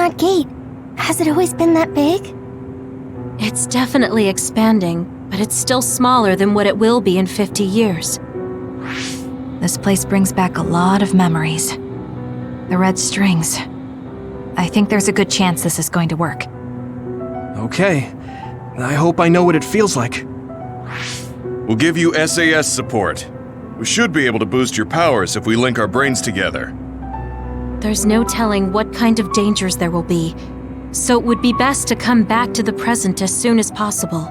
Kunad Gate? Has it always been that big? It's definitely expanding, but it's still smaller than what it will be in 50 years. This place brings back a lot of memories. The red strings. I think there's a good chance this is going to work. Okay. I hope I know what it feels like. We'll give you SAS support. We should be able to boost your powers if we link our brains together. There's no telling what kind of dangers there will be, so it would be best to come back to the present as soon as possible.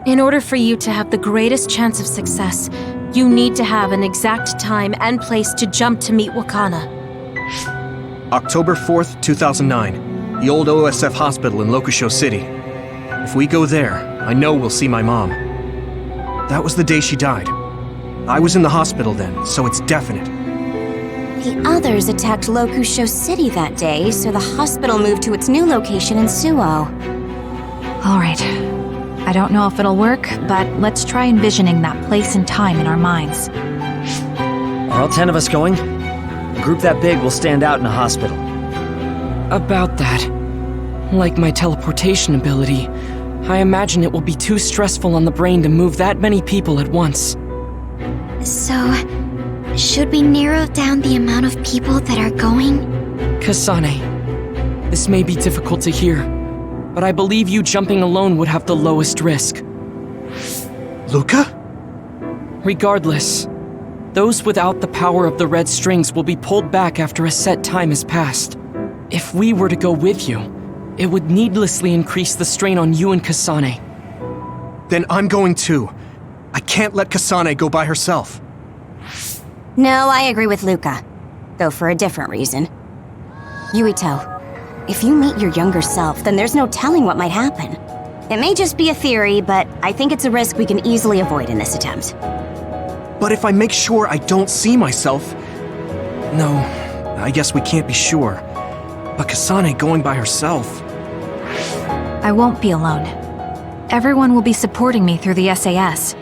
In order for you to have the greatest chance of success, you need to have an exact time and place to jump to meet Wakana. October 4th, 2009. The old OSF hospital in Lokusho City. If we go there, I know we'll see my mom. That was the day she died. I was in the hospital then, so it's definite. The others attacked Lokusho City that day, so the hospital moved to its new location in Suo. Alright. I don't know if it'll work, but let's try envisioning that place and time in our minds. Are all 10 of us going? A group that big will stand out in a hospital. About that. Like my teleportation ability, I imagine it will be too stressful on the brain to move that many people at once. So, should we narrow down the amount of people that are going? Kasane, this may be difficult to hear, but I believe you jumping alone would have the lowest risk. Luca? Regardless, those without the power of the red strings will be pulled back after a set time has passed. If we were to go with you, it would needlessly increase the strain on you and Kasane. Then I'm going too. I can't let Kasane go by herself. No, I agree with Luca. Though for a different reason. Yuito, if you meet your younger self, then there's no telling what might happen. It may just be a theory, but I think it's a risk we can easily avoid in this attempt. But if I make sure I don't see myself... No, I guess we can't be sure. But Kasane going by herself... I won't be alone. Everyone will be supporting me through the SAS.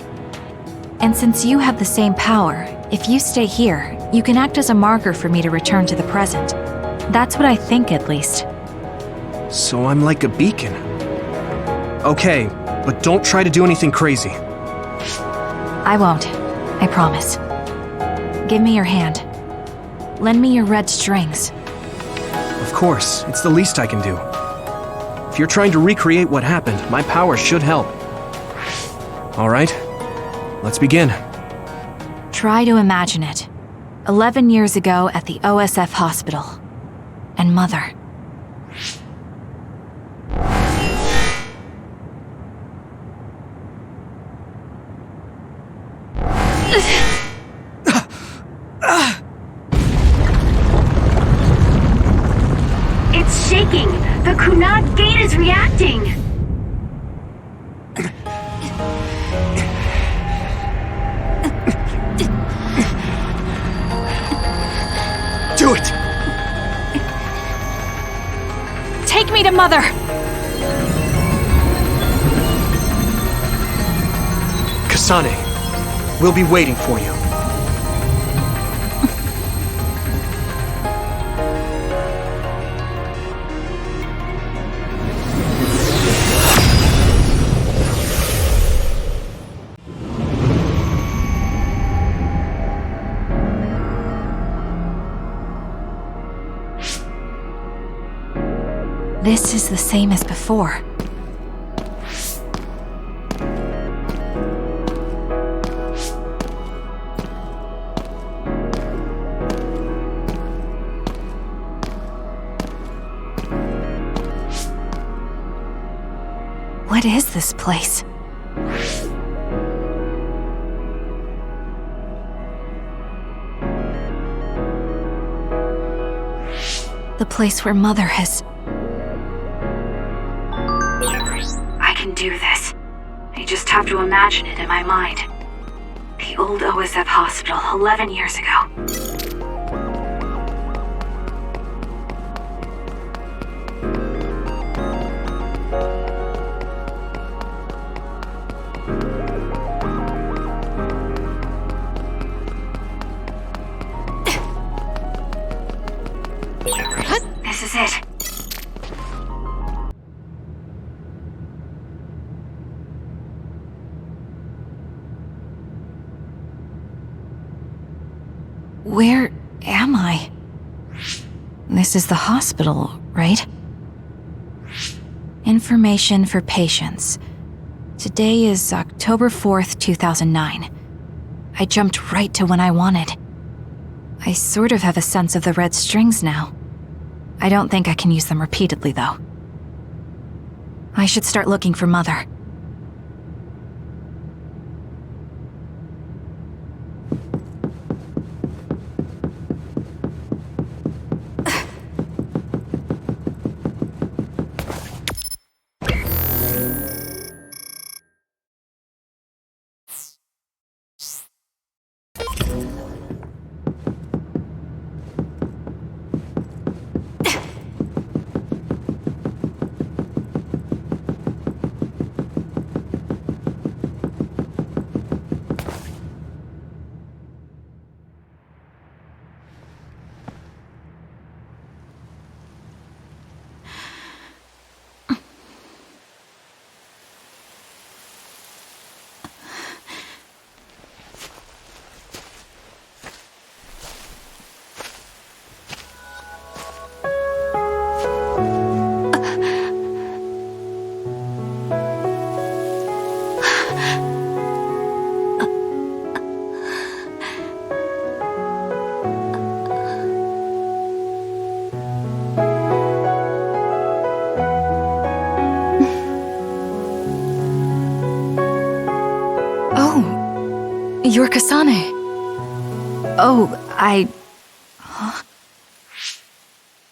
And since you have the same power, if you stay here, you can act as a marker for me to return to the present. That's what I think, at least. So I'm like a beacon. Okay, but don't try to do anything crazy. I won't. I promise. Give me your hand. Lend me your red strings. Of course, it's the least I can do. If you're trying to recreate what happened, my power should help. All right, let's begin. Try to imagine it. 11 years ago at the OSF hospital. And Mother. It's shaking! The Kunad Gate is reacting! Do it! Take me to Mother! Kasane, we'll be waiting for you. This is the same as before. What is this place? The place where Mother has... I can do this. I just have to imagine it in my mind. The old OSF hospital 11 years ago. This is it. Where am I? This is the hospital, right? Information for patients. Today is October 4th, 2009. I jumped right to when I wanted. I sort of have a sense of the red strings now. I don't think I can use them repeatedly, though. I should start looking for Mother. You're Kasane. Oh,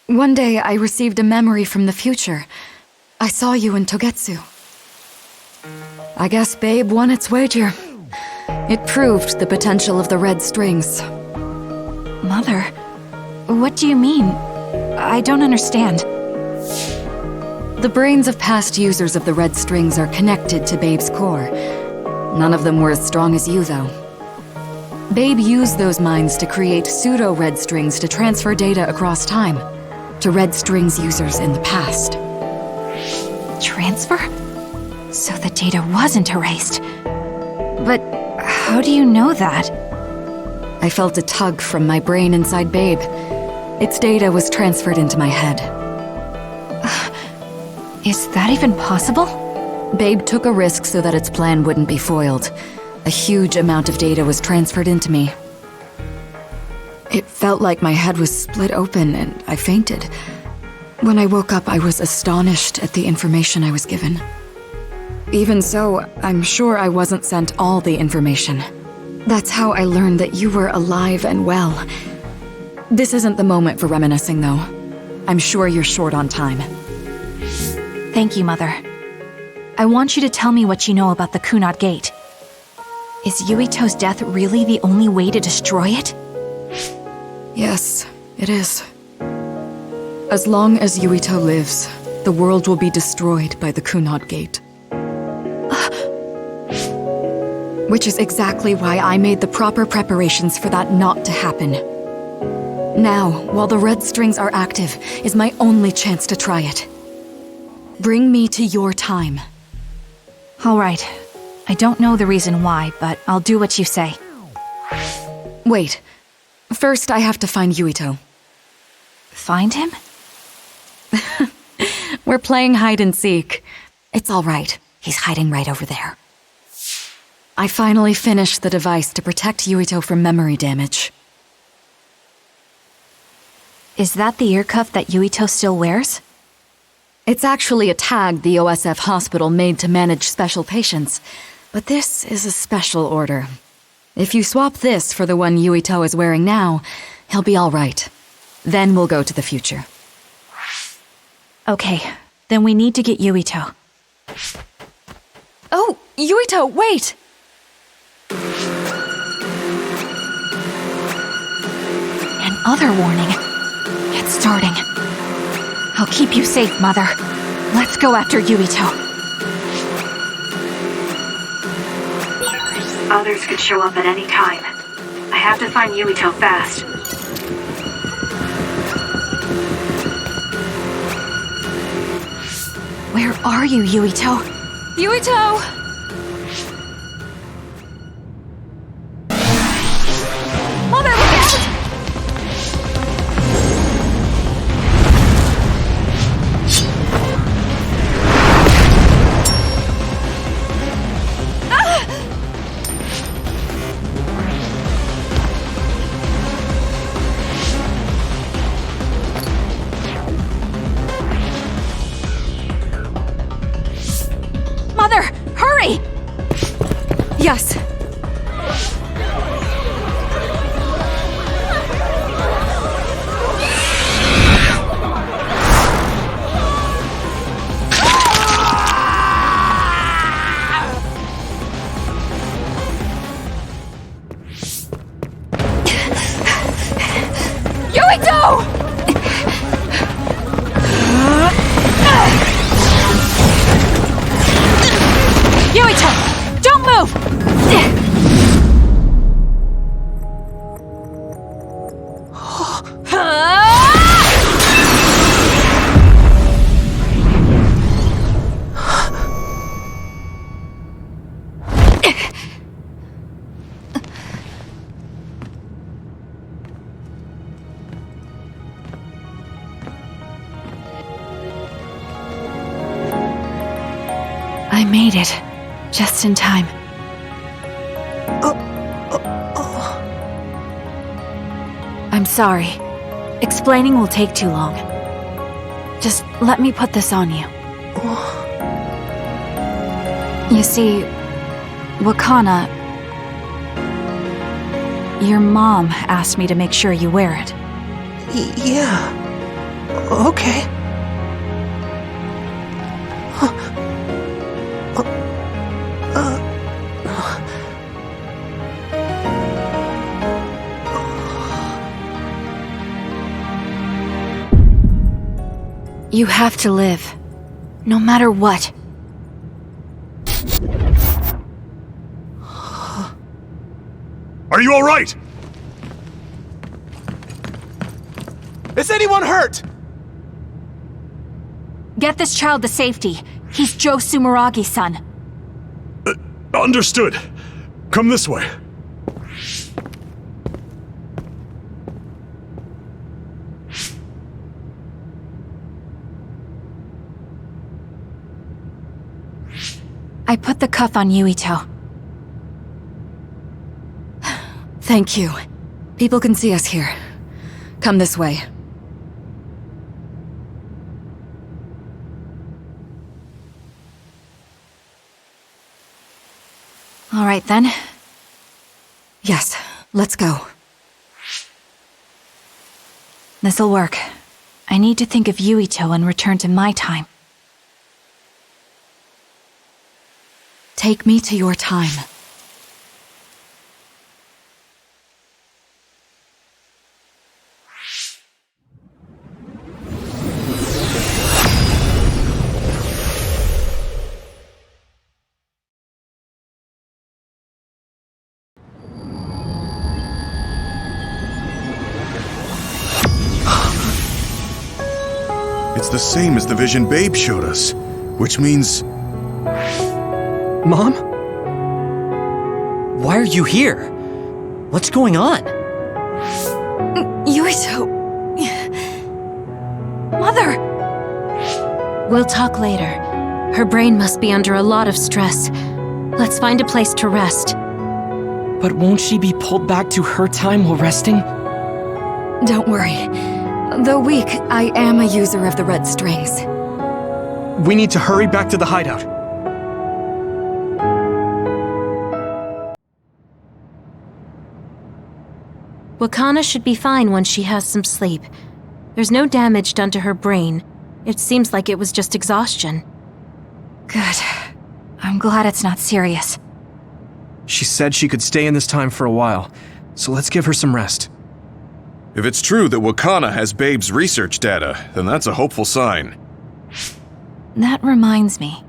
One day I received a memory from the future. I saw you in Togetsu. I guess Babe won its wager. It proved the potential of the red strings. Mother? What do you mean? I don't understand. The brains of past users of the red strings are connected to Babe's core. None of them were as strong as you, though. Babe used those minds to create pseudo-red strings to transfer data across time to red strings users in the past. Transfer? So the data wasn't erased. But how do you know that? I felt a tug from my brain inside Babe. Its data was transferred into my head. Is that even possible? Babe took a risk so that its plan wouldn't be foiled. A huge amount of data was transferred into me. It felt like my head was split open and I fainted. When I woke up, I was astonished at the information I was given. Even so, I'm sure I wasn't sent all the information. That's how I learned that you were alive and well. This isn't the moment for reminiscing, though. I'm sure you're short on time. Thank you, Mother. I want you to tell me what you know about the Kunad Gate. Is Yuito's death really the only way to destroy it? Yes, it is. As long as Yuito lives, the world will be destroyed by the Kunad Gate. Which is exactly why I made the proper preparations for that not to happen. Now, while the red strings are active, is my only chance to try it. Bring me to your time. All right. I don't know the reason why, but I'll do what you say. Wait. First, I have to find Yuito. Find him? We're playing hide and seek. It's all right. He's hiding right over there. I finally finished the device to protect Yuito from memory damage. Is that the ear cuff that Yuito still wears? It's actually a tag the OSF hospital made to manage special patients. But this is a special order. If you swap this for the one Yuito is wearing now, he'll be all right. Then we'll go to the future. Okay, then we need to get Yuito. Oh, Yuito, wait! Another warning. It's starting. I'll keep you safe, Mother. Let's go after Yuito. Others could show up at any time. I have to find Yuito fast. Where are you, Yuito? Yuito! Mother, look out! I made it. Just in time. I'm sorry. Explaining will take too long. Just let me put this on you. You see, Wakana... Your mom asked me to make sure you wear it. Yeah. Okay. You have to live. No matter what. Are you all right? Is anyone hurt? Get this child to safety. He's Joe Sumeragi's son. Understood. Come this way. I put the cuff on Yuito. Thank you. People can see us here. Come this way. All right then. Yes, let's go. This'll work. I need to think of Yuito and return to my time. Take me to your time. It's the same as the vision Babe showed us, which means... Mom? Why are you here? What's going on? Yuito! Mother! We'll talk later. Her brain must be under a lot of stress. Let's find a place to rest. But won't she be pulled back to her time while resting? Don't worry. Though weak, I am a user of the red strings. We need to hurry back to the hideout. Wakana should be fine once she has some sleep. There's no damage done to her brain. It seems like it was just exhaustion. Good. I'm glad it's not serious. She said she could stay in this time for a while, so let's give her some rest. If it's true that Wakana has Babe's research data, then that's a hopeful sign. That reminds me.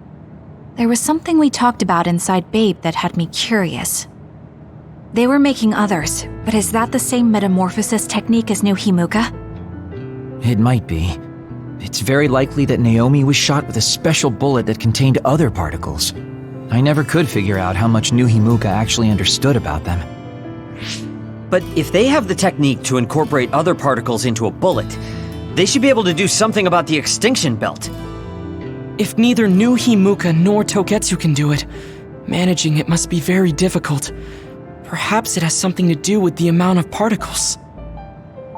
There was something we talked about inside Babe that had me curious. They were making others, but is that the same metamorphosis technique as New Himuka? It might be. It's very likely that Naomi was shot with a special bullet that contained other particles. I never could figure out how much New Himuka actually understood about them. But if they have the technique to incorporate other particles into a bullet, they should be able to do something about the extinction belt. If neither New Himuka nor Togetsu can do it, managing it must be very difficult. Perhaps it has something to do with the amount of particles.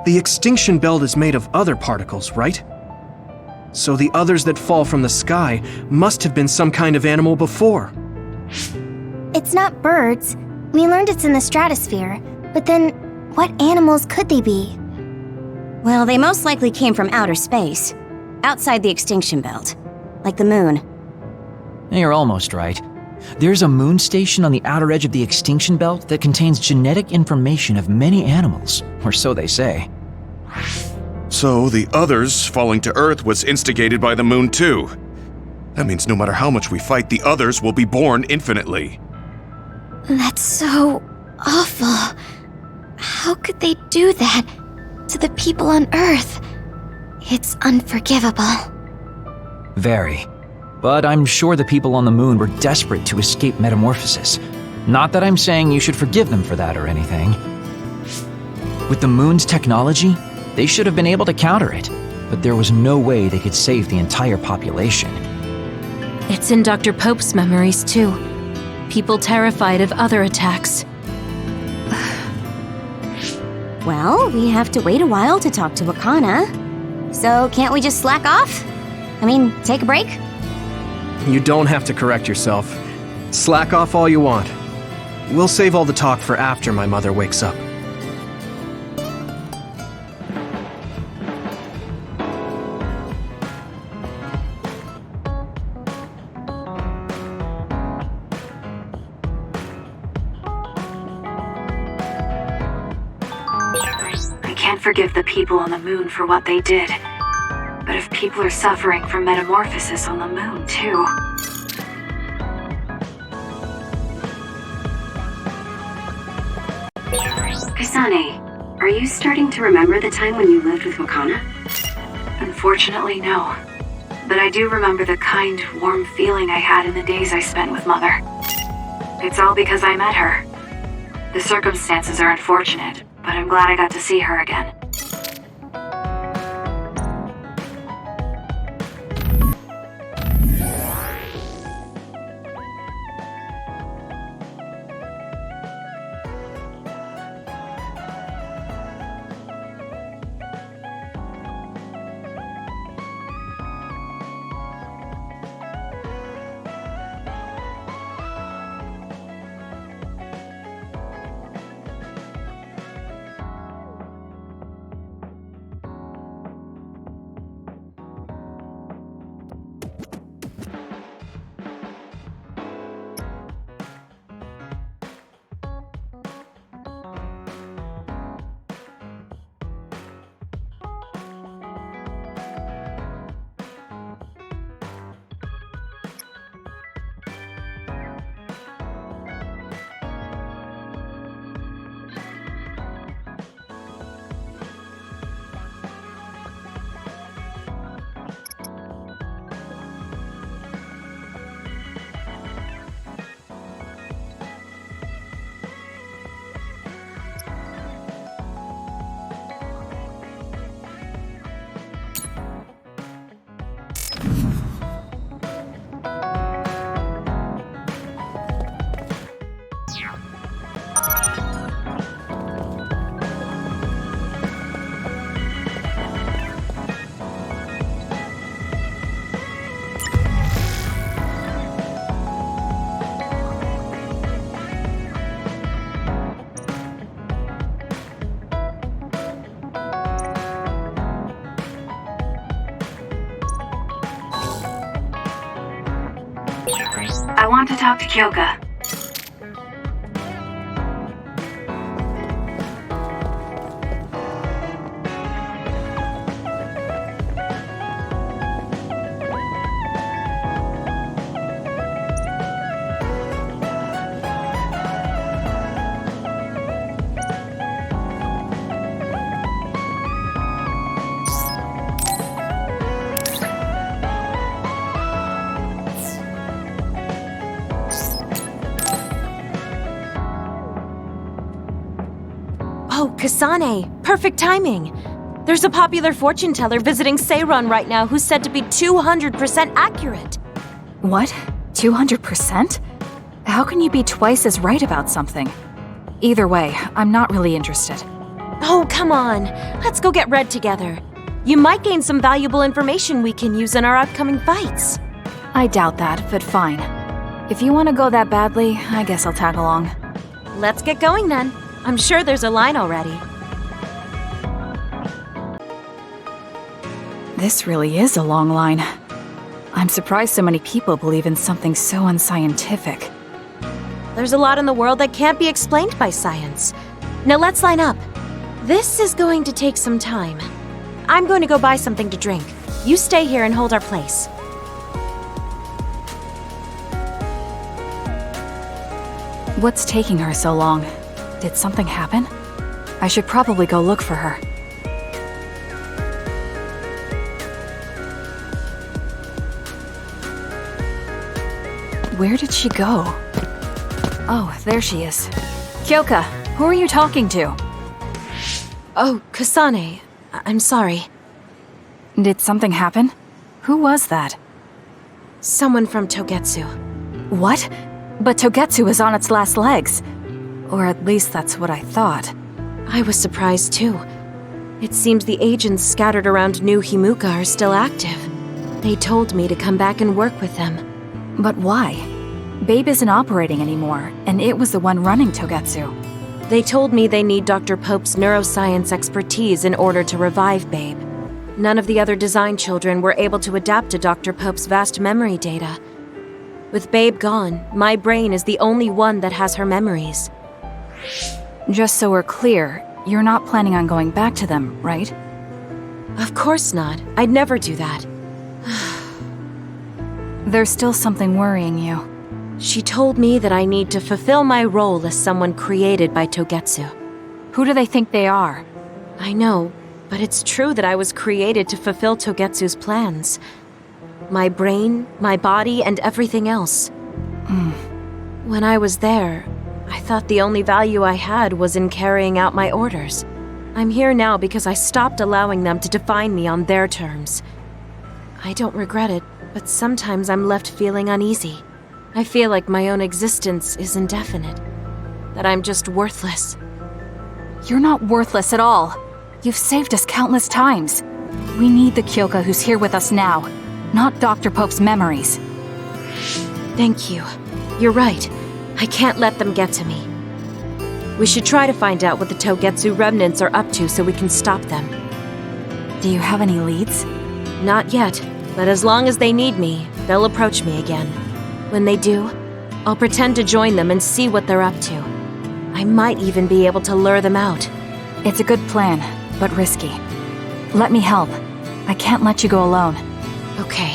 The extinction belt is made of other particles, right? So the others that fall from the sky must have been some kind of animal before. It's not birds. We learned it's in the stratosphere. But then, what animals could they be? Well, they most likely came from outer space, outside the extinction belt, like the moon. You're almost right. There's a moon station on the outer edge of the extinction belt that contains genetic information of many animals, or so they say. So the others falling to Earth was instigated by the moon too. That means no matter how much we fight, the others will be born infinitely. That's so awful. How could they do that to the people on Earth? It's unforgivable. Very. But I'm sure the people on the moon were desperate to escape metamorphosis. Not that I'm saying you should forgive them for that or anything. With the moon's technology, they should have been able to counter it, but there was no way they could save the entire population. It's in Dr. Pope's memories, too. People terrified of other attacks. Well, we have to wait a while to talk to Wakana. So can't we just slack off? I mean, take a break? You don't have to correct yourself. Slack off all you want. We'll save all the talk for after my mother wakes up. I can't forgive the people on the moon for what they did. But if people are suffering from metamorphosis on the moon, too... Kasane, are you starting to remember the time when you lived with Wakana? Unfortunately, no. But I do remember the kind, warm feeling I had in the days I spent with Mother. It's all because I met her. The circumstances are unfortunate, but I'm glad I got to see her again. I want to talk to Kyoka. Oh, Kasane! Perfect timing! There's a popular fortune teller visiting Seiron right now who's said to be 200% accurate. What? 200%? How can you be twice as right about something? Either way, I'm not really interested. Oh, come on. Let's go get Red together. You might gain some valuable information we can use in our upcoming fights. I doubt that, but fine. If you want to go that badly, I guess I'll tag along. Let's get going then. I'm sure there's a line already. This really is a long line. I'm surprised so many people believe in something so unscientific. There's a lot in the world that can't be explained by science. Now let's line up. This is going to take some time. I'm going to go buy something to drink. You stay here and hold our place. What's taking her so long? Did something happen? I should probably go look for her. Where did she go? Oh, there she is. Kyoka, who are you talking to? Oh, Kasane. I'm sorry. Did something happen? Who was that? Someone from Togetsu. What? But Togetsu is on its last legs. Or at least that's what I thought. I was surprised too. It seems the agents scattered around New Himuka are still active. They told me to come back and work with them. But why? Babe isn't operating anymore, and it was the one running Togetsu. They told me they need Dr. Pope's neuroscience expertise in order to revive Babe. None of the other design children were able to adapt to Dr. Pope's vast memory data. With Babe gone, my brain is the only one that has her memories. Just so we're clear, you're not planning on going back to them, right? Of course not. I'd never do that. There's still something worrying you. She told me that I need to fulfill my role as someone created by Togetsu. Who do they think they are? I know, but it's true that I was created to fulfill Togetsu's plans. My brain, my body, and everything else. When I was there, I thought the only value I had was in carrying out my orders. I'm here now because I stopped allowing them to define me on their terms. I don't regret it, but sometimes I'm left feeling uneasy. I feel like my own existence is indefinite. That I'm just worthless. You're not worthless at all. You've saved us countless times. We need the Kyoka who's here with us now, not Dr. Pope's memories. Thank you. You're right. I can't let them get to me. We should try to find out what the Togetsu remnants are up to so we can stop them. Do you have any leads? Not yet, but as long as they need me, they'll approach me again. When they do, I'll pretend to join them and see what they're up to. I might even be able to lure them out. It's a good plan, but risky. Let me help. I can't let you go alone. Okay.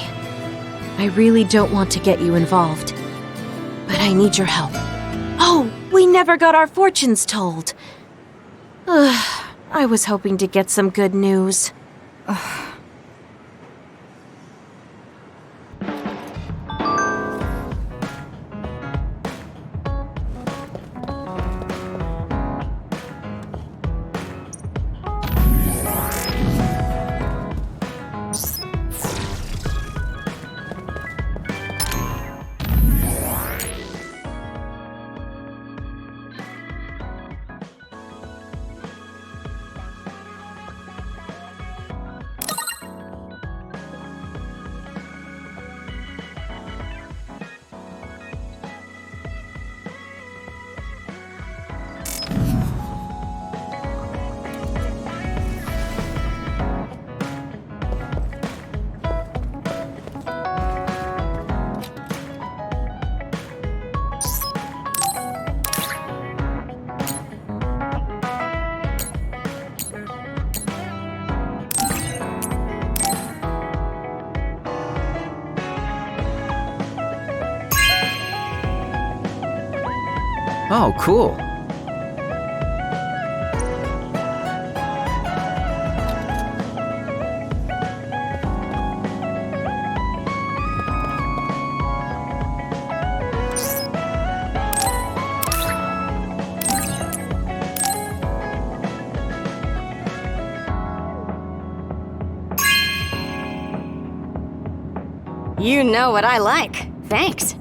I really don't want to get you involved. But I need your help. Oh, we never got our fortunes told. I was hoping to get some good news. Oh, cool. You know what I like. Thanks.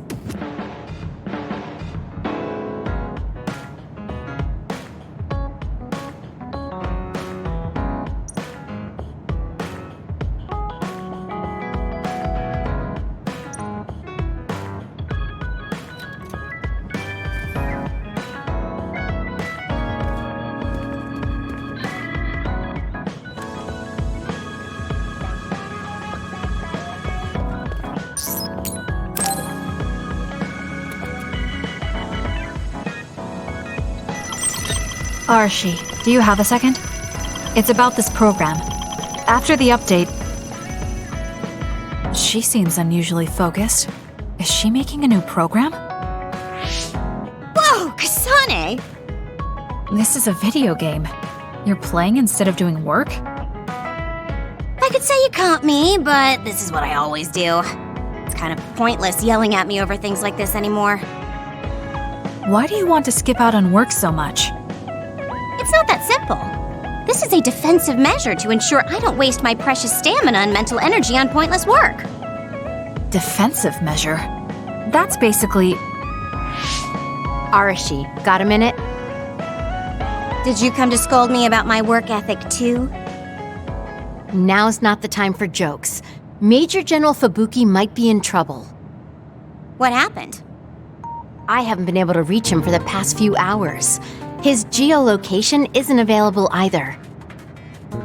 Arshi, do you have a second? It's about this program. After the update... She seems unusually focused. Is she making a new program? Whoa, Kasane! This is a video game. You're playing instead of doing work? I could say you caught me, but this is what I always do. It's kind of pointless yelling at me over things like this anymore. Why do you want to skip out on work so much? It's not that simple. This is a defensive measure to ensure I don't waste my precious stamina and mental energy on pointless work. Defensive measure? That's basically... Arashi, got a minute? Did you come to scold me about my work ethic too? Now's not the time for jokes. Major General Fubuki might be in trouble. What happened? I haven't been able to reach him for the past few hours. His geolocation isn't available either.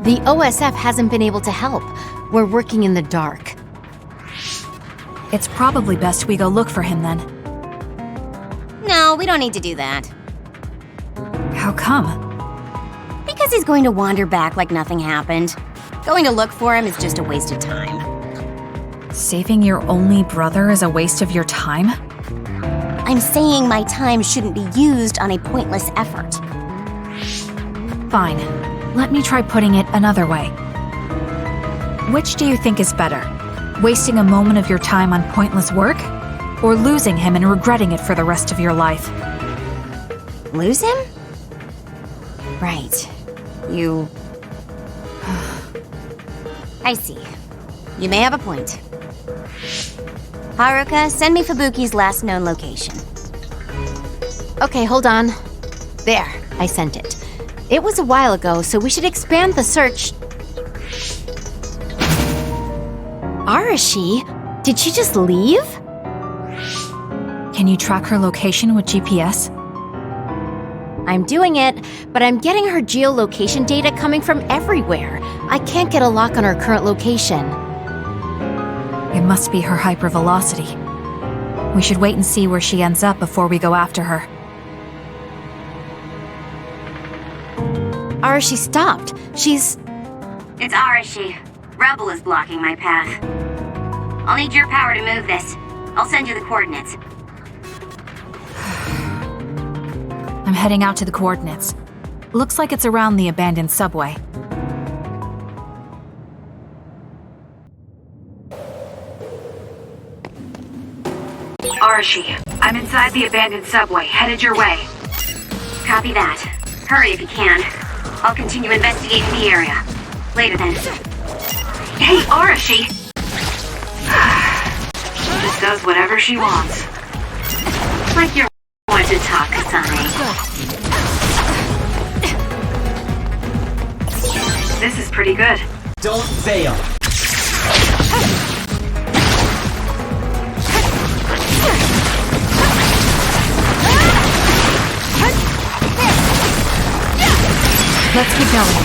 The OSF hasn't been able to help. We're working in the dark. It's probably best we go look for him then. No, we don't need to do that. How come? Because he's going to wander back like nothing happened. Going to look for him is just a waste of time. Saving your only brother is a waste of your time? I'm saying my time shouldn't be used on a pointless effort. Fine. Let me try putting it another way. Which do you think is better? Wasting a moment of your time on pointless work? Or losing him and regretting it for the rest of your life? Lose him? Right. You... I see. You may have a point. Haruka, send me Fubuki's last known location. Okay, hold on. There, I sent it. It was a while ago, so we should expand the search. Arashi? Did she just leave? Can you track her location with GPS? I'm doing it, but I'm getting her geolocation data coming from everywhere. I can't get a lock on her current location. It must be her hypervelocity. We should wait and see where she ends up before we go after her. Arashi stopped. She's... It's Arashi. Rebel is blocking my path. I'll need your power to move this. I'll send you the coordinates. I'm heading out to the coordinates. Looks like it's around the abandoned subway. Arashi, I'm inside the abandoned subway, headed your way. Copy that. Hurry if you can. I'll continue investigating the area. Later then. Hey, Arashi! She just does whatever she wants. Like you're one to talk, Kasane. This is pretty good. Don't fail. Let's keep going.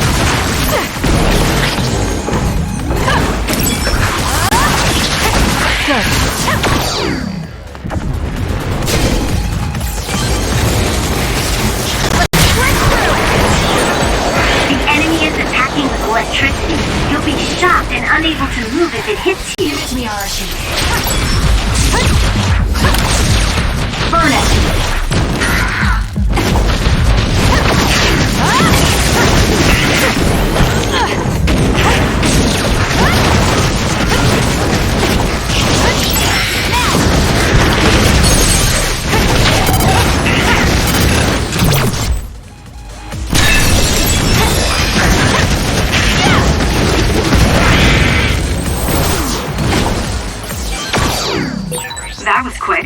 Good. The enemy is attacking with electricity. You'll be shocked and unable to move if it hits you. Give it to me, Arashi. Burn it! That was quick.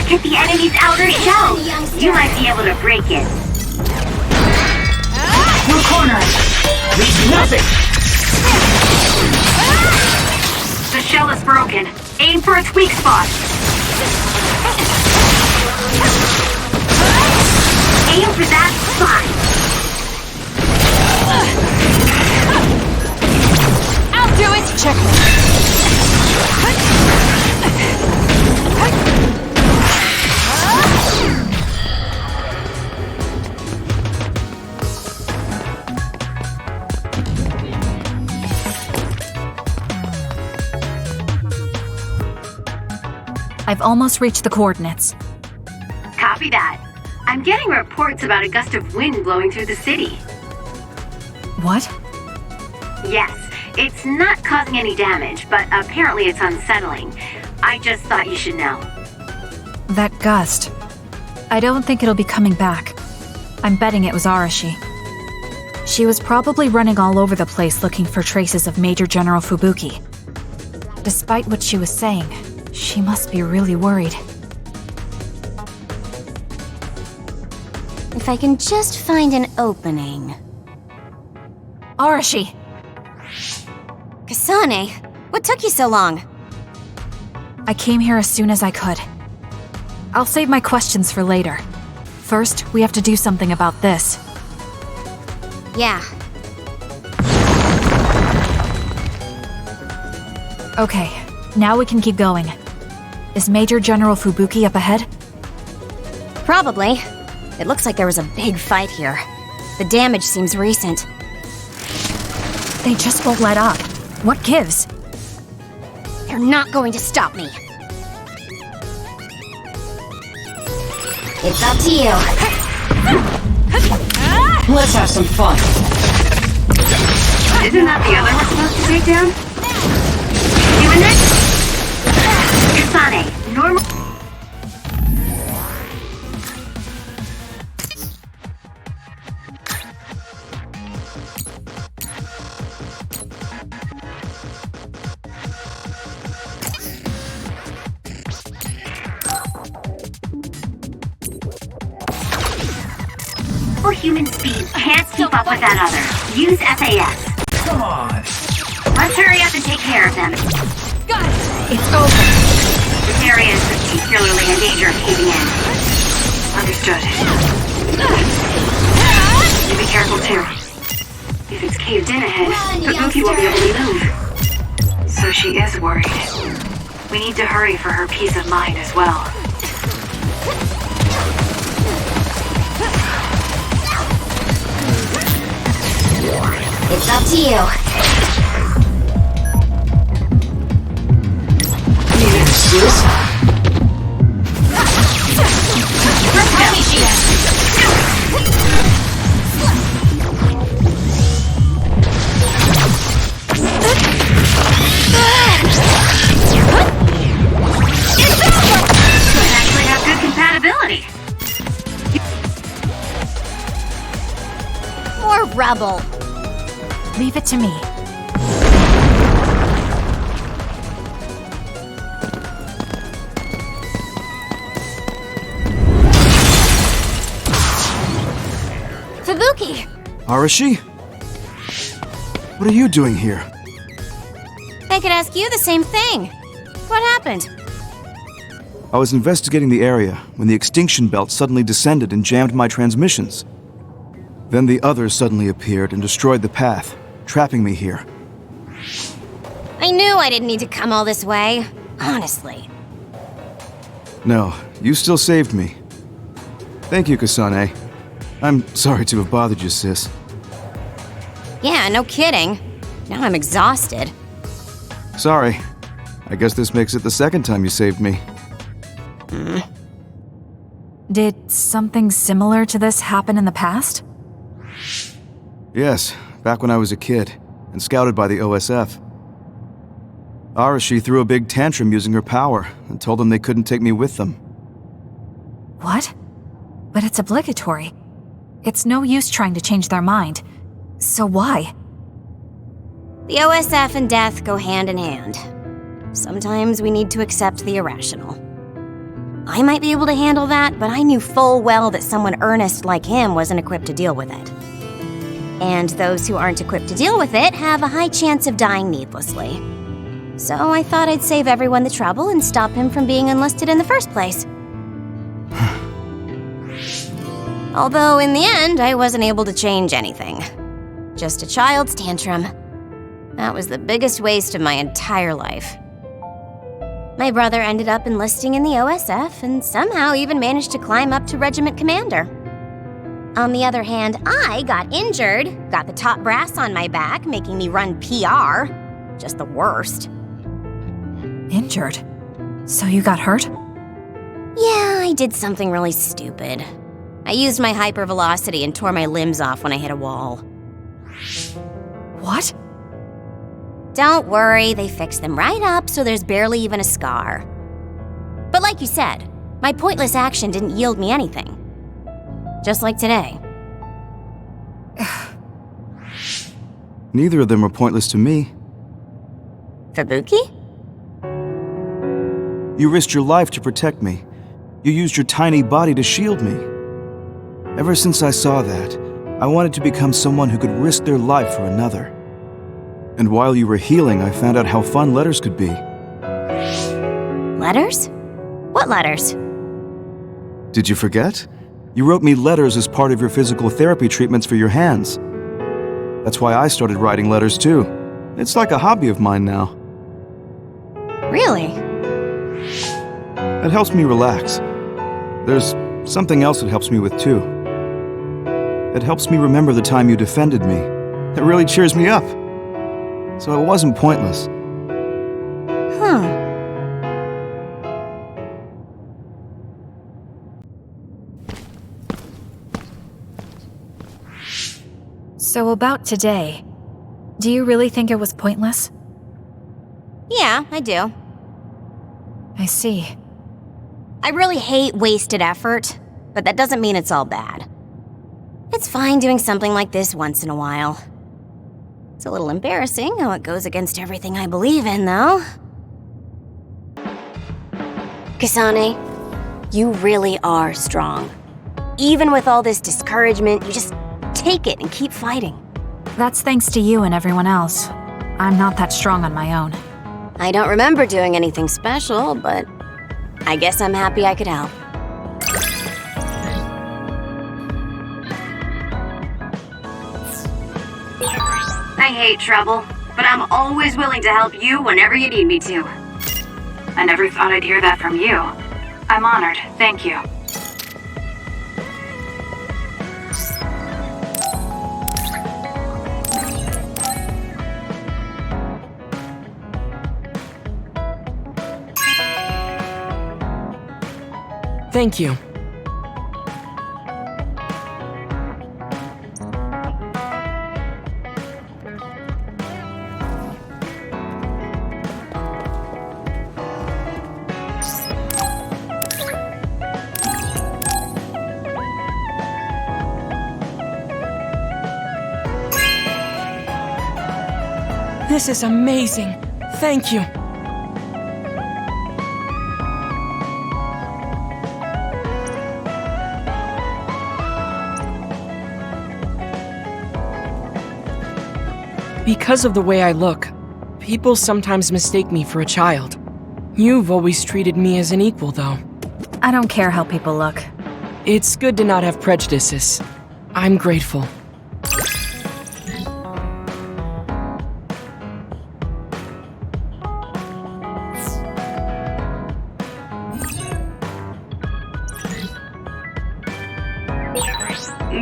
Hit the enemy's outer shell! You might be able to break it. We'll corner it. Leave nothing! The shell is broken. Aim for its weak spot. Aim for that spot! I'll do it! Check. I've almost reached the coordinates. Copy that. I'm getting reports about a gust of wind blowing through the city. What? Yes, it's not causing any damage, but apparently it's unsettling. I just thought you should know. That gust. I don't think it'll be coming back. I'm betting it was Arashi. She was probably running all over the place looking for traces of Major General Fubuki. Despite what she was saying, she must be really worried. If I can just find an opening. Arashi! Kasane, what took you so long? I came here as soon as I could. I'll save my questions for later. First, we have to do something about this. Yeah. Okay, now we can keep going. Is Major General Fubuki up ahead? Probably. It looks like there was a big fight here. The damage seems recent. They just won't let up. What gives? You're not going to stop me. It's up to you. Let's have some fun. Isn't that the other we're supposed to take down? You in there? Kasane, normal. Human speed can't keep up with that other. Use SAS. Come on. Let's hurry up and take care of them. Got it! It's over. This area is particularly in danger of caving in. Understood. You be careful too. If it's caved in ahead, Fubuki won't be able to move. So she is worried. We need to hurry for her peace of mind as well. It's up to you. Sis? Actually have good compatibility. More rebel. Leave it to me. Fubuki! Arashi? What are you doing here? I could ask you the same thing. What happened? I was investigating the area when the extinction belt suddenly descended and jammed my transmissions. Then the others suddenly appeared and destroyed the path, trapping me here. I knew I didn't need to come all this way. Honestly. No, you still saved me. Thank you, Kasane. I'm sorry to have bothered you, sis. Yeah, no kidding. Now I'm exhausted. Sorry. I guess this makes it the second time you saved me. Did something similar to this happen in the past? Yes, back when I was a kid, and scouted by the OSF. Arashi threw a big tantrum using her power, and told them they couldn't take me with them. What? But it's obligatory. It's no use trying to change their mind. So why? The OSF and death go hand in hand. Sometimes we need to accept the irrational. I might be able to handle that, but I knew full well that someone earnest like him wasn't equipped to deal with it. And those who aren't equipped to deal with it have a high chance of dying needlessly. So I thought I'd save everyone the trouble and stop him from being enlisted in the first place. Although in the end, I wasn't able to change anything. Just a child's tantrum. That was the biggest waste of my entire life. My brother ended up enlisting in the OSF and somehow even managed to climb up to regiment commander. On the other hand, I got injured, got the top brass on my back, making me run PR. Just the worst. Injured? So you got hurt? I did something really stupid. I used my hypervelocity and tore my limbs off when I hit a wall. What? Don't worry, they fixed them right up so there's barely even a scar. But like you said, my pointless action didn't yield me anything. Just like today. Neither of them were pointless to me. Fubuki? You risked your life to protect me. You used your tiny body to shield me. Ever since I saw that, I wanted to become someone who could risk their life for another. And while you were healing, I found out how fun letters could be. Letters? What letters? Did you forget? You wrote me letters as part of your physical therapy treatments for your hands. That's why I started writing letters too. It's like a hobby of mine now. Really? It helps me relax. There's something else it helps me with too. It helps me remember the time you defended me. It really cheers me up. So it wasn't pointless. Huh. So about today, do you really think it was pointless? Yeah, I do. I see. I really hate wasted effort, but that doesn't mean it's all bad. It's fine doing something like this once in a while. It's a little embarrassing how it goes against everything I believe in, though. Kasane, you really are strong. Even with all this discouragement, you just take it and keep fighting. That's thanks to you and everyone else. I'm not that strong on my own. I don't remember doing anything special, but I guess I'm happy I could help. I hate trouble, but I'm always willing to help you whenever you need me to. I never thought I'd hear that from you. I'm honored, thank you. Thank you. This is amazing. Thank you. Because of the way I look, people sometimes mistake me for a child. You've always treated me as an equal, though. I don't care how people look. It's good to not have prejudices. I'm grateful.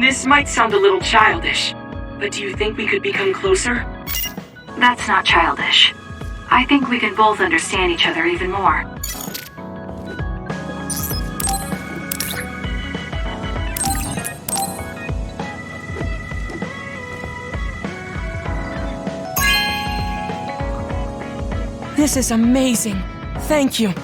This might sound a little childish, but do you think we could become closer? That's not childish. I think we can both understand each other even more. This is amazing. Thank you.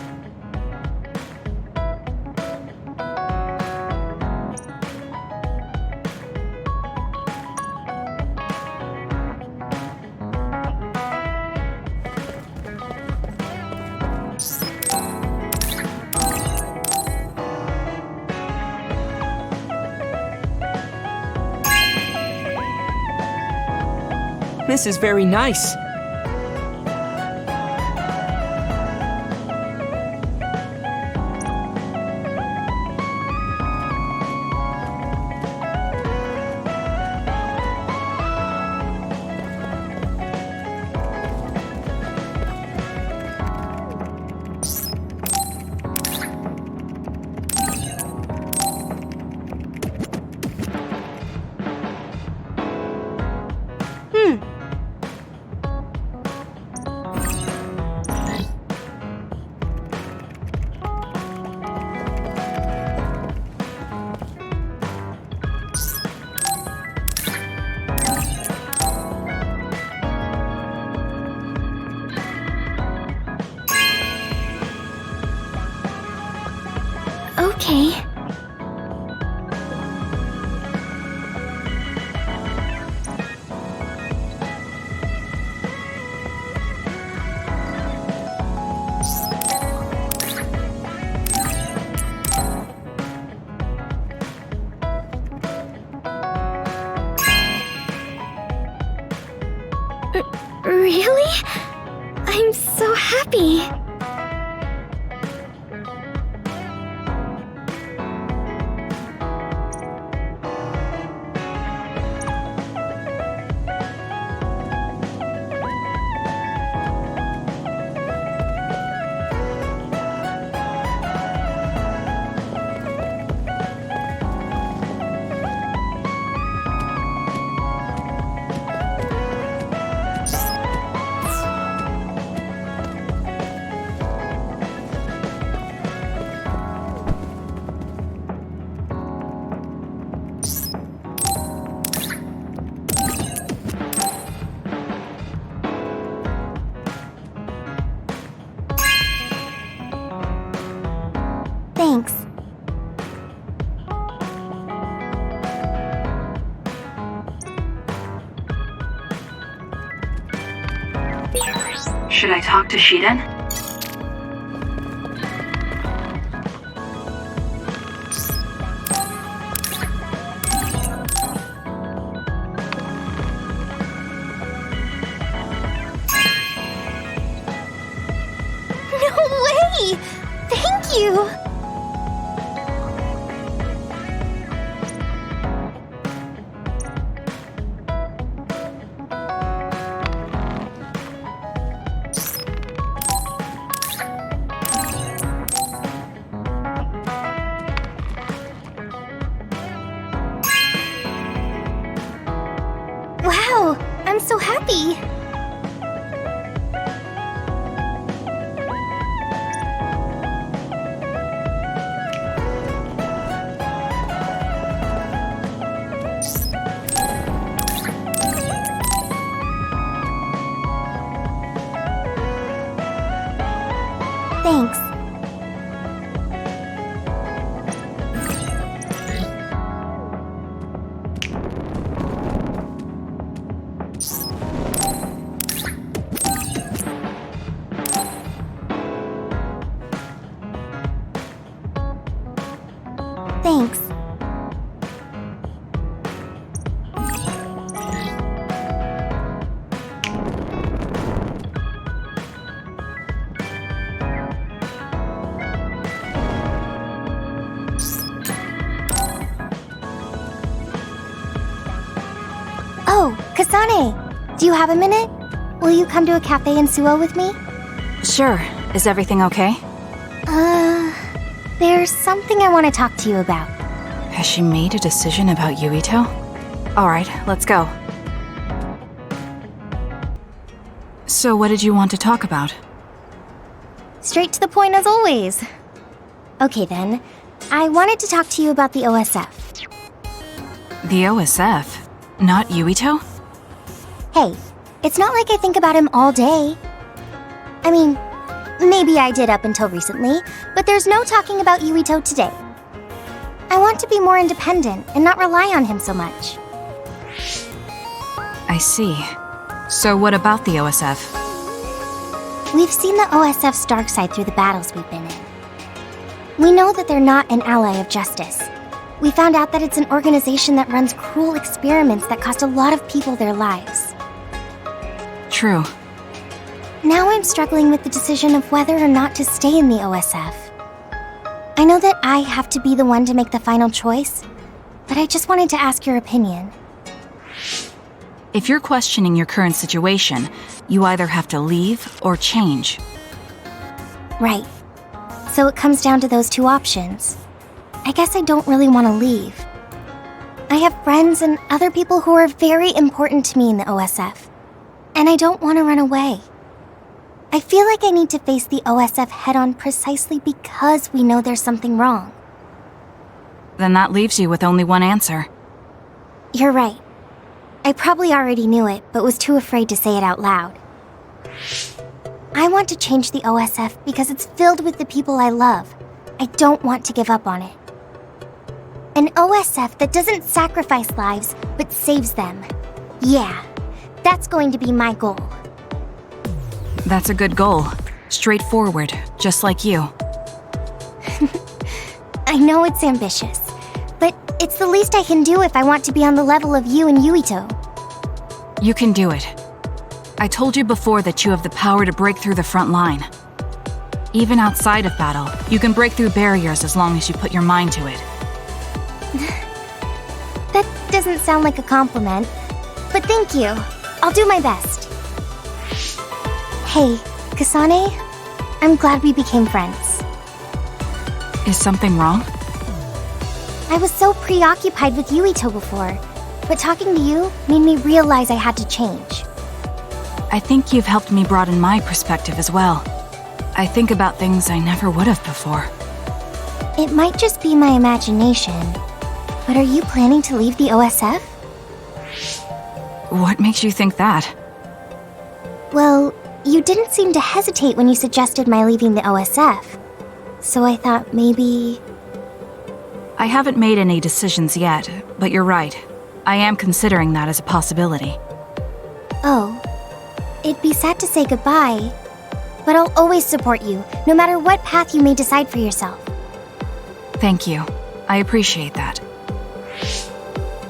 This is very nice. Okay. Really? I'm so happy. Thanks. Should I talk to Shiden? No way! Thank you! Wow, I'm so happy. Thanks. Thanks. Oh, Kasane! Do you have a minute? Will you come to a cafe in Suo with me? Sure. Is everything okay? There's something I want to talk to you about. Has she made a decision about Yuito? Alright, let's go. So what did you want to talk about? Straight to the point as always. Okay then, I wanted to talk to you about the OSF. The OSF? Not Yuito? Hey, it's not like I think about him all day. I mean, maybe I did up until recently, but there's no talking about Yuito today. I want to be more independent and not rely on him so much. I see. So what about the OSF? We've seen the OSF's dark side through the battles we've been in. We know that they're not an ally of justice. We found out that it's an organization that runs cruel experiments that cost a lot of people their lives. True. Now I'm struggling with the decision of whether or not to stay in the OSF. I know that I have to be the one to make the final choice, but I just wanted to ask your opinion. If you're questioning your current situation, you either have to leave or change. Right. So it comes down to those two options. I guess I don't really want to leave. I have friends and other people who are very important to me in the OSF, and I don't want to run away. I feel like I need to face the OSF head-on precisely because we know there's something wrong. Then that leaves you with only one answer. You're right. I probably already knew it, but was too afraid to say it out loud. I want to change the OSF because it's filled with the people I love, I don't want to give up on it. An OSF that doesn't sacrifice lives, but saves them. Yeah, that's going to be my goal. That's a good goal. Straightforward, just like you. I know it's ambitious, but it's the least I can do if I want to be on the level of you and Yuito. You can do it. I told you before that you have the power to break through the front line. Even outside of battle, you can break through barriers as long as you put your mind to it. That doesn't sound like a compliment, but thank you. I'll do my best. Hey, Kasane, I'm glad we became friends. Is something wrong? I was so preoccupied with Yuito before, but talking to you made me realize I had to change. I think you've helped me broaden my perspective as well. I think about things I never would have before. It might just be my imagination, but are you planning to leave the OSF? What makes you think that? Well, you didn't seem to hesitate when you suggested my leaving the OSF, so I thought maybe... I haven't made any decisions yet, but you're right. I am considering that as a possibility. Oh, it'd be sad to say goodbye, but I'll always support you, no matter what path you may decide for yourself. Thank you. I appreciate that.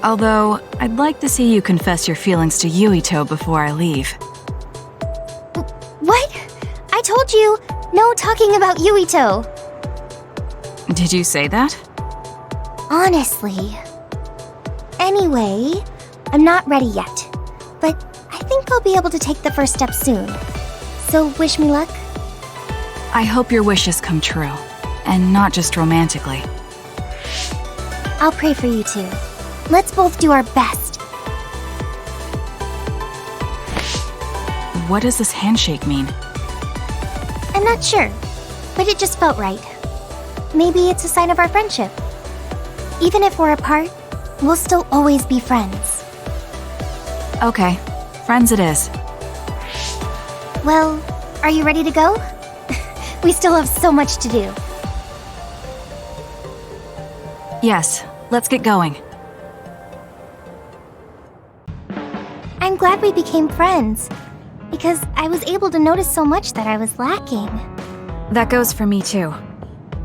Although, I'd like to see you confess your feelings to Yuito before I leave. What? I told you, no talking about Yuito. Did you say that? Honestly. Anyway, I'm not ready yet, but I think I'll be able to take the first step soon. So wish me luck? I hope your wishes come true, and not just romantically. I'll pray for you too. Let's both do our best. What does this handshake mean? I'm not sure, but it just felt right. Maybe it's a sign of our friendship. Even if we're apart, we'll still always be friends. Okay, friends it is. Well, are you ready to go? We still have so much to do. Yes, let's get going. I'm glad we became friends, because I was able to notice so much that I was lacking. That goes for me too.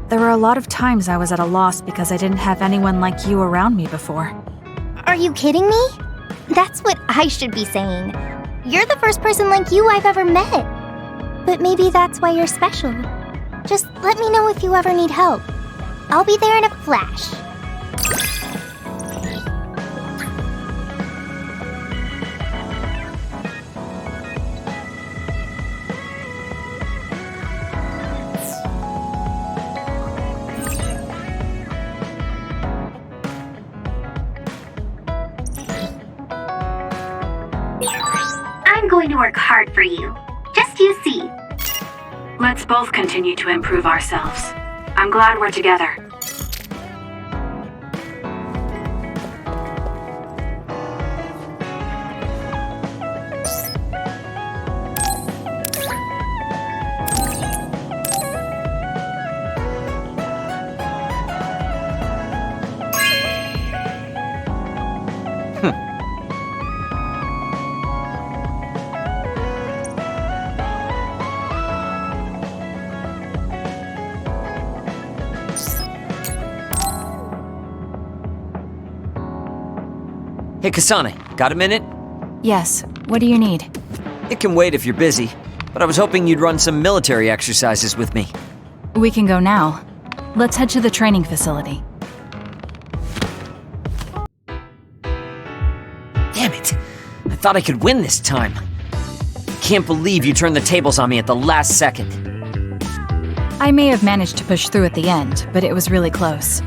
There were a lot of times I was at a loss because I didn't have anyone like you around me before. Are you kidding me? That's what I should be saying. You're the first person like you I've ever met. But maybe that's why you're special. Just let me know if you ever need help. I'll be there in a flash. I'm going to work hard for you. Just you see. Let's both continue to improve ourselves. I'm glad we're together. Hey, Kasane, got a minute? Yes, what do you need? It can wait if you're busy, but I was hoping you'd run some military exercises with me. We can go now. Let's head to the training facility. Damn it! I thought I could win this time. Can't believe you turned the tables on me at the last second. I may have managed to push through at the end, but it was really close.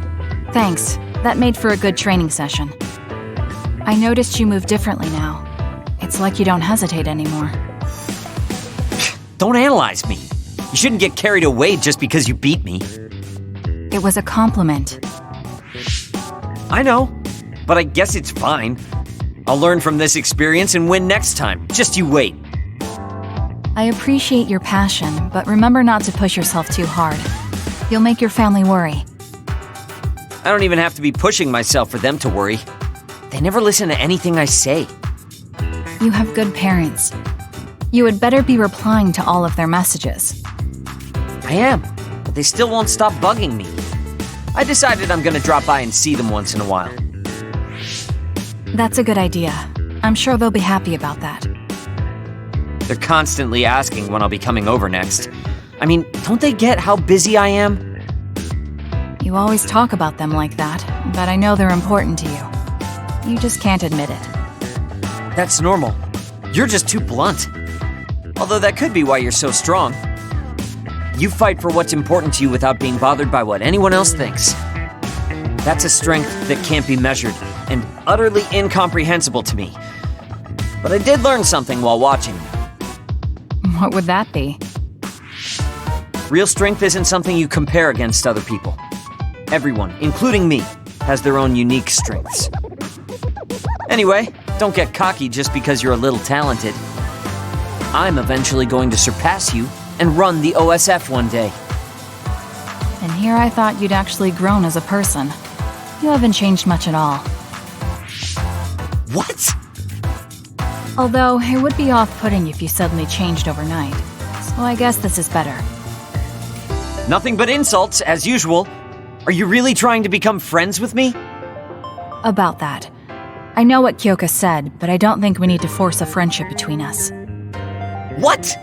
Thanks, that made for a good training session. I noticed you move differently now. It's like you don't hesitate anymore. Don't analyze me. You shouldn't get carried away just because you beat me. It was a compliment. I know, but I guess it's fine. I'll learn from this experience and win next time. Just you wait. I appreciate your passion, but remember not to push yourself too hard. You'll make your family worry. I don't even have to be pushing myself for them to worry. They never listen to anything I say. You have good parents. You had better be replying to all of their messages. I am, but they still won't stop bugging me. I decided I'm gonna drop by and see them once in a while. That's a good idea. I'm sure they'll be happy about that. They're constantly asking when I'll be coming over next. I mean, don't they get how busy I am? You always talk about them like that, but I know they're important to you. You just can't admit it. That's normal. You're just too blunt. Although that could be why you're so strong. You fight for what's important to you without being bothered by what anyone else thinks. That's a strength that can't be measured and utterly incomprehensible to me. But I did learn something while watching you. What would that be? Real strength isn't something you compare against other people. Everyone, including me, has their own unique strengths. Anyway, don't get cocky just because you're a little talented. I'm eventually going to surpass you and run the OSF one day. And here I thought you'd actually grown as a person. You haven't changed much at all. What? Although, it would be off-putting if you suddenly changed overnight. So I guess this is better. Nothing but insults, as usual. Are you really trying to become friends with me? About that. I know what Kyoka said, but I don't think we need to force a friendship between us. What?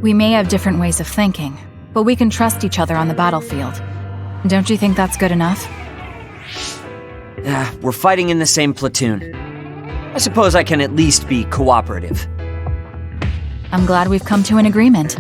We may have different ways of thinking, but we can trust each other on the battlefield. Don't you think that's good enough? We're fighting in the same platoon. I suppose I can at least be cooperative. I'm glad we've come to an agreement.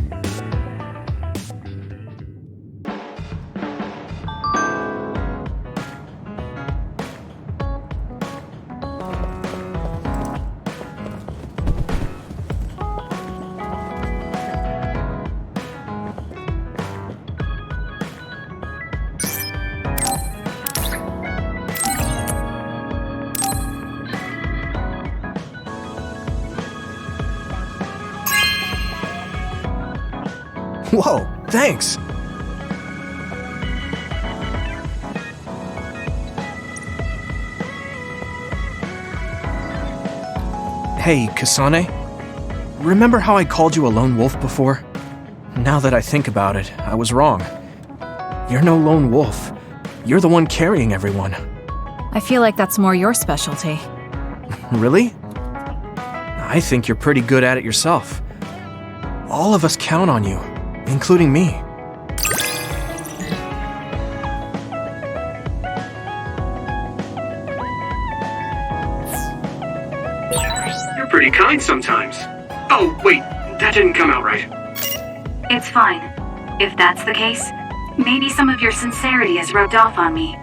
Whoa, thanks! Hey, Kasane. Remember how I called you a lone wolf before? Now that I think about it, I was wrong. You're no lone wolf. You're the one carrying everyone. I feel like that's more your specialty. Really? I think you're pretty good at it yourself. All of us count on you, including me. You're pretty kind sometimes. Oh, wait, that didn't come out right. It's fine. If that's the case, maybe some of your sincerity has rubbed off on me.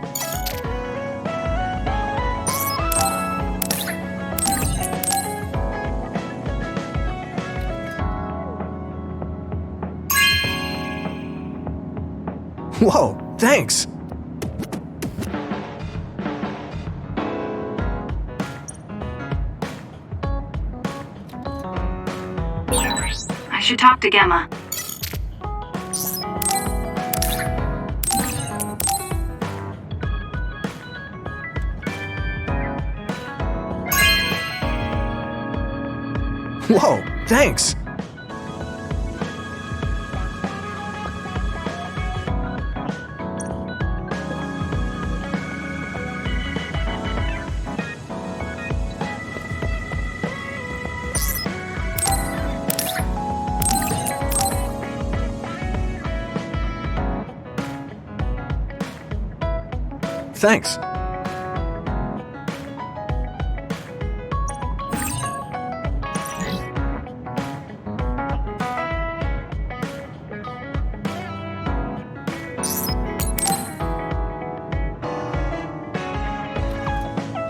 Whoa, thanks! I should talk to Gemma. Whoa, thanks! Thanks.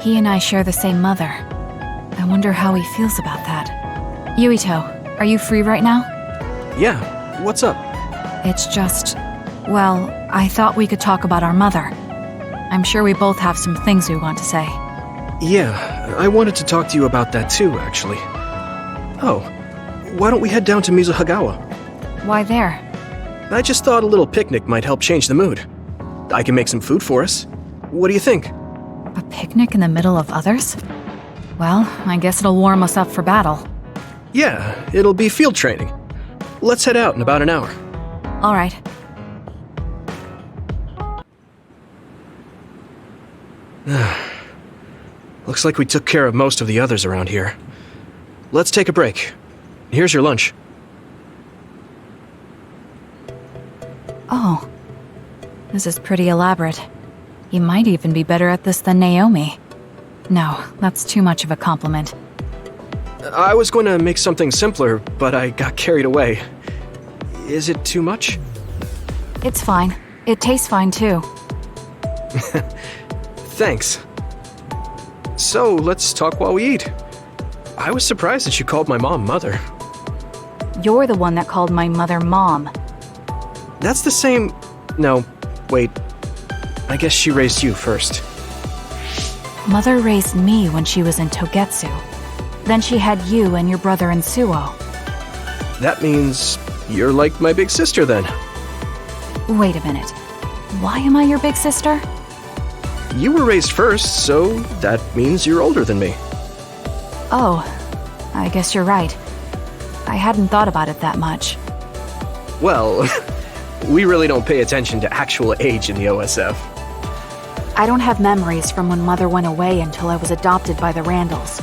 He and I share the same mother. I wonder how he feels about that. Yuito, are you free right now? Yeah, what's up? It's just... well, I thought we could talk about our mother. I'm sure we both have some things we want to say. Yeah, I wanted to talk to you about that too, actually. Oh, why don't we head down to Mizuhagawa? Why there? I just thought a little picnic might help change the mood. I can make some food for us. What do you think? A picnic in the middle of others? Well, I guess it'll warm us up for battle. Yeah, it'll be field training. Let's head out in about an hour. All right. Looks like we took care of most of the others around here. Let's take a break. Here's your lunch. Oh. This is pretty elaborate. You might even be better at this than Naomi. No, that's too much of a compliment. I was going to make something simpler, but I got carried away. Is it too much? It's fine. It tastes fine too. Thanks. So, let's talk while we eat. I was surprised that you called my mom Mother. You're the one that called my mother Mom. That's the same... No, wait. I guess she raised you first. Mother raised me when she was in Togetsu. Then she had you and your brother in Suo. That means you're like my big sister then. Wait a minute. Why am I your big sister? You were raised first, so that means you're older than me. Oh, I guess you're right. I hadn't thought about it that much. Well, we really don't pay attention to actual age in the OSF. I don't have memories from when Mother went away until I was adopted by the Randalls.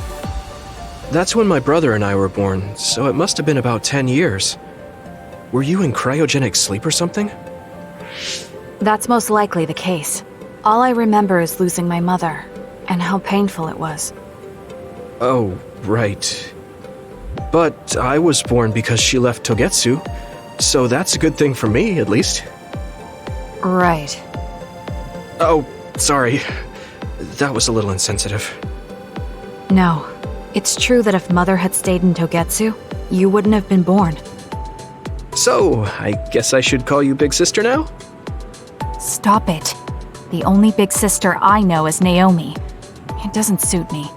That's when my brother and I were born, so it must have been about 10 years. Were you in cryogenic sleep or something? That's most likely the case. All I remember is losing my mother, and how painful it was. Oh, right. But I was born because she left Togetsu, so that's a good thing for me, at least. Right. Oh, sorry. That was a little insensitive. No. It's true that if Mother had stayed in Togetsu, you wouldn't have been born. So, I guess I should call you Big Sister now? Stop it. The only big sister I know is Naomi. It doesn't suit me.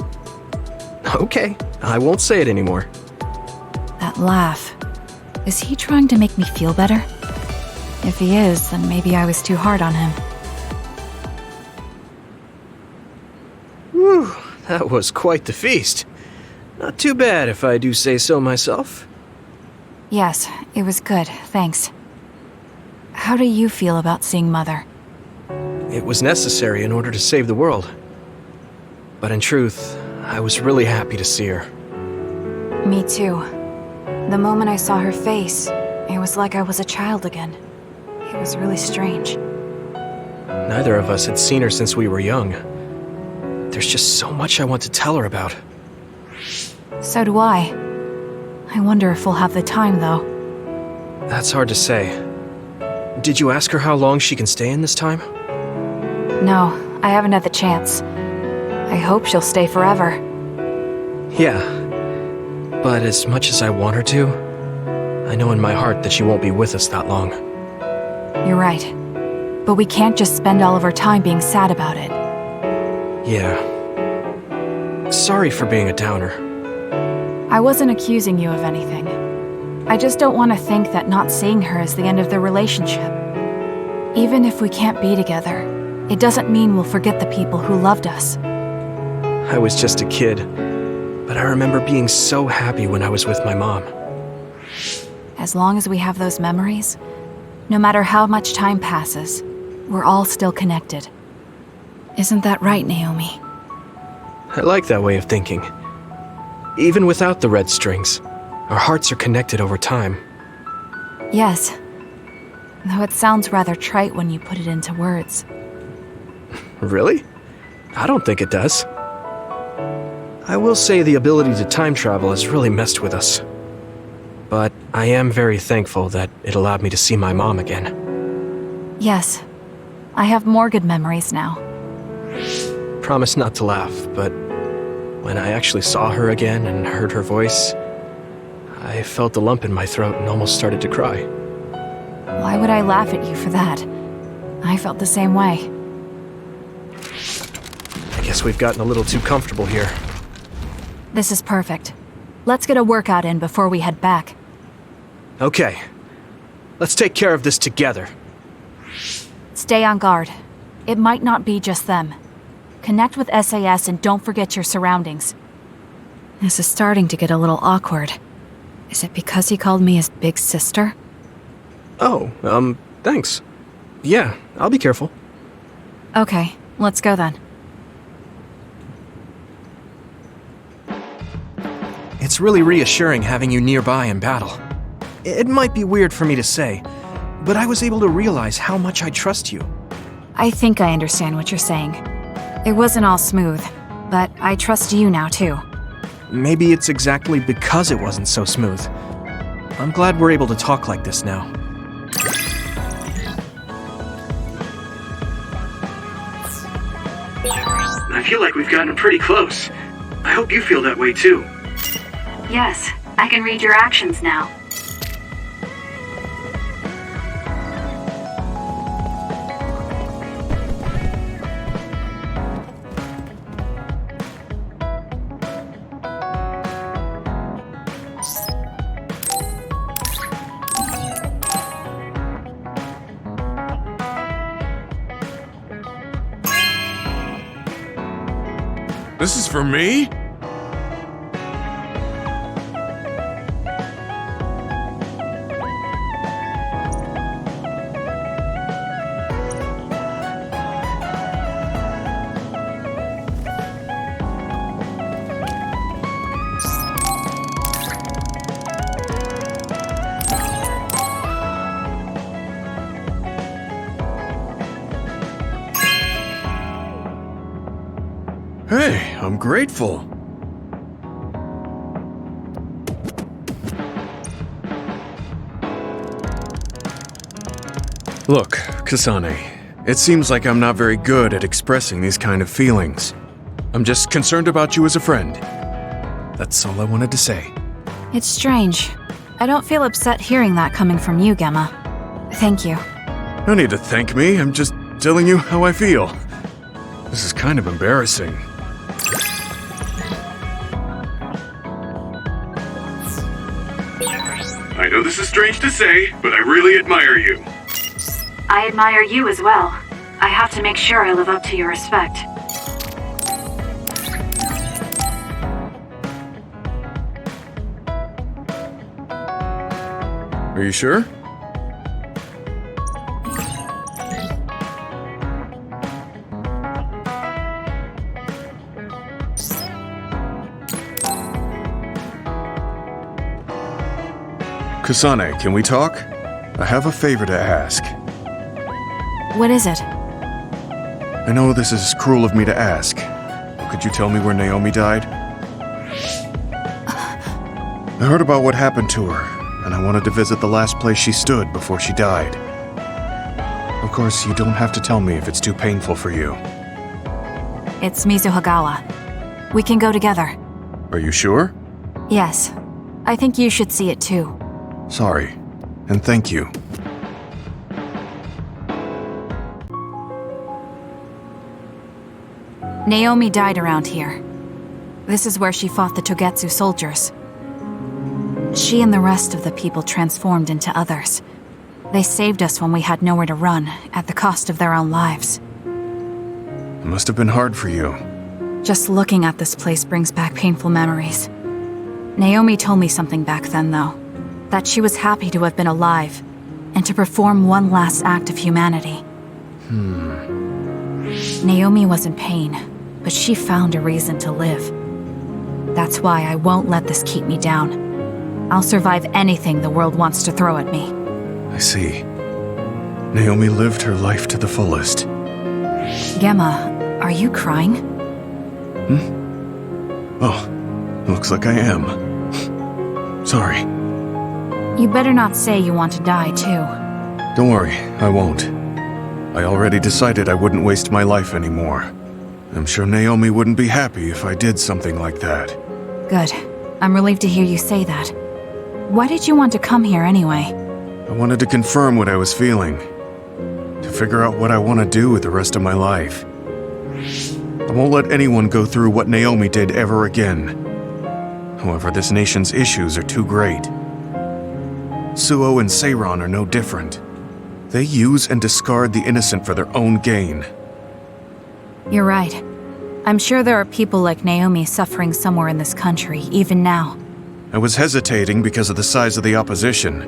Okay, I won't say it anymore. That laugh. Is he trying to make me feel better? If he is, then maybe I was too hard on him. Whew, that was quite the feast. Not too bad if I do say so myself. Yes, it was good, thanks. How do you feel about seeing Mother? It was necessary in order to save the world. But in truth, I was really happy to see her. Me too. The moment I saw her face, it was like I was a child again. It was really strange. Neither of us had seen her since we were young. There's just so much I want to tell her about. So do I. I wonder if we'll have the time, though. That's hard to say. Did you ask her how long she can stay in this time? No, I haven't had the chance. I hope she'll stay forever. Yeah. But as much as I want her to, I know in my heart that she won't be with us that long. You're right. But we can't just spend all of our time being sad about it. Yeah. Sorry for being a downer. I wasn't accusing you of anything. I just don't want to think that not seeing her is the end of the relationship. Even if we can't be together, it doesn't mean we'll forget the people who loved us. I was just a kid, but I remember being so happy when I was with my mom. As long as we have those memories, no matter how much time passes, we're all still connected. Isn't that right, Naomi? I like that way of thinking. Even without the red strings, our hearts are connected over time. Yes. Though it sounds rather trite when you put it into words. Really? I don't think it does. I will say the ability to time travel has really messed with us. But I am very thankful that it allowed me to see my mom again. Yes. I have more good memories now. Promise not to laugh, but when I actually saw her again and heard her voice, I felt a lump in my throat and almost started to cry. Why would I laugh at you for that? I felt the same way. I guess we've gotten a little too comfortable here. This is perfect. Let's get a workout in before we head back. Okay. Let's take care of this together. Stay on guard. It might not be just them. Connect with SAS and don't forget your surroundings. This is starting to get a little awkward. Is it because he called me his big sister? Oh, thanks. Yeah, I'll be careful. Okay, let's go then. It's really reassuring having you nearby in battle. It might be weird for me to say, but I was able to realize how much I trust you. I think I understand what you're saying. It wasn't all smooth, but I trust you now too. Maybe it's exactly because it wasn't so smooth. I'm glad we're able to talk like this now. I feel like we've gotten pretty close. I hope you feel that way too. Yes, I can read your actions now. This is for me? Hey, I'm grateful. Look, Kasane, it seems like I'm not very good at expressing these kind of feelings. I'm just concerned about you as a friend. That's all I wanted to say. It's strange. I don't feel upset hearing that coming from you, Gemma. Thank you. No need to thank me, I'm just telling you how I feel. This is kind of embarrassing. I know this is strange to say, but I really admire you. I admire you as well. I have to make sure I live up to your respect. Are you sure? Kasane, can we talk? I have a favor to ask. What is it? I know this is cruel of me to ask. Could you tell me where Naomi died? I heard about what happened to her, and I wanted to visit the last place she stood before she died. Of course, you don't have to tell me if it's too painful for you. It's Mizuhagawa. We can go together. Are you sure? Yes. I think you should see it too. Sorry, and thank you. Naomi died around here. This is where she fought the Togetsu soldiers. She and the rest of the people transformed into others. They saved us when we had nowhere to run, at the cost of their own lives. It must have been hard for you. Just looking at this place brings back painful memories. Naomi told me something back then, though. That she was happy to have been alive, and to perform one last act of humanity. Naomi was in pain, but she found a reason to live. That's why I won't let this keep me down. I'll survive anything the world wants to throw at me. I see. Naomi lived her life to the fullest. Gemma, are you crying? Oh, looks like I am. Sorry. You better not say you want to die, too. Don't worry, I won't. I already decided I wouldn't waste my life anymore. I'm sure Naomi wouldn't be happy if I did something like that. Good. I'm relieved to hear you say that. Why did you want to come here anyway? I wanted to confirm what I was feeling. To figure out what I want to do with the rest of my life. I won't let anyone go through what Naomi did ever again. However, this nation's issues are too great. Suo and Seiron are no different. They use and discard the innocent for their own gain. You're right. I'm sure there are people like Naomi suffering somewhere in this country, even now. I was hesitating because of the size of the opposition.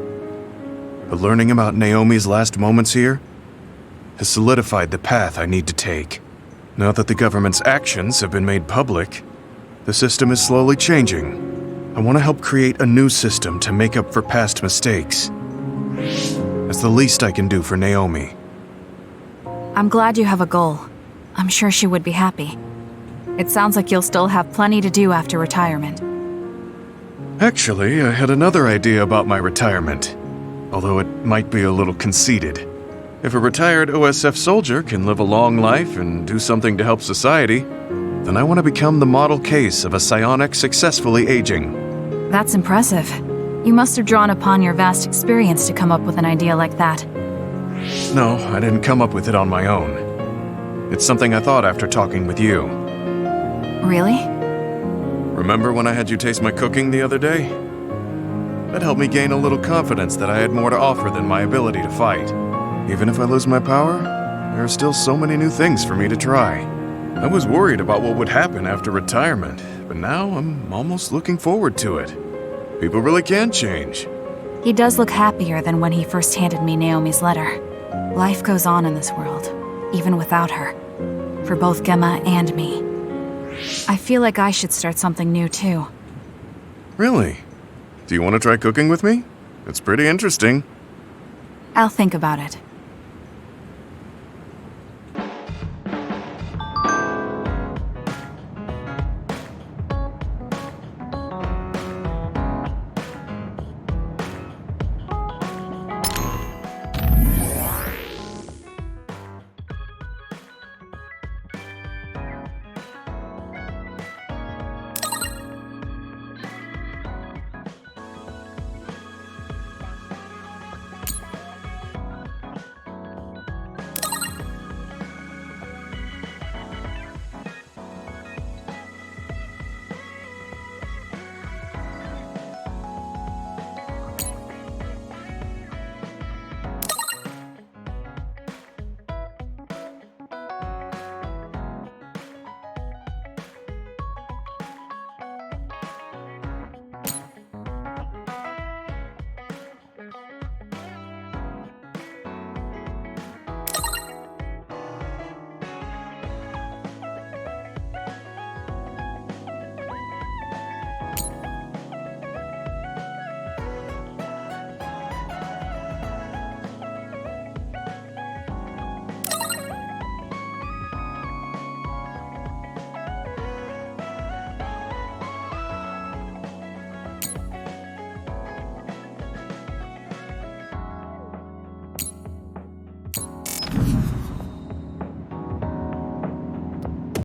But learning about Naomi's last moments here has solidified the path I need to take. Now that the government's actions have been made public, the system is slowly changing. I want to help create a new system to make up for past mistakes. That's the least I can do for Naomi. I'm glad you have a goal. I'm sure she would be happy. It sounds like you'll still have plenty to do after retirement. Actually, I had another idea about my retirement, although it might be a little conceited. If a retired OSF soldier can live a long life and do something to help society, then I want to become the model case of a psionic successfully aging. That's impressive. You must have drawn upon your vast experience to come up with an idea like that. No, I didn't come up with it on my own. It's something I thought after talking with you. Really? Remember when I had you taste my cooking the other day? That helped me gain a little confidence that I had more to offer than my ability to fight. Even if I lose my power, there are still so many new things for me to try. I was worried about what would happen after retirement, but now I'm almost looking forward to it. People really can change. He does look happier than when he first handed me Naomi's letter. Life goes on in this world, even without her. For both Gemma and me. I feel like I should start something new too. Really? Do you want to try cooking with me? It's pretty interesting. I'll think about it.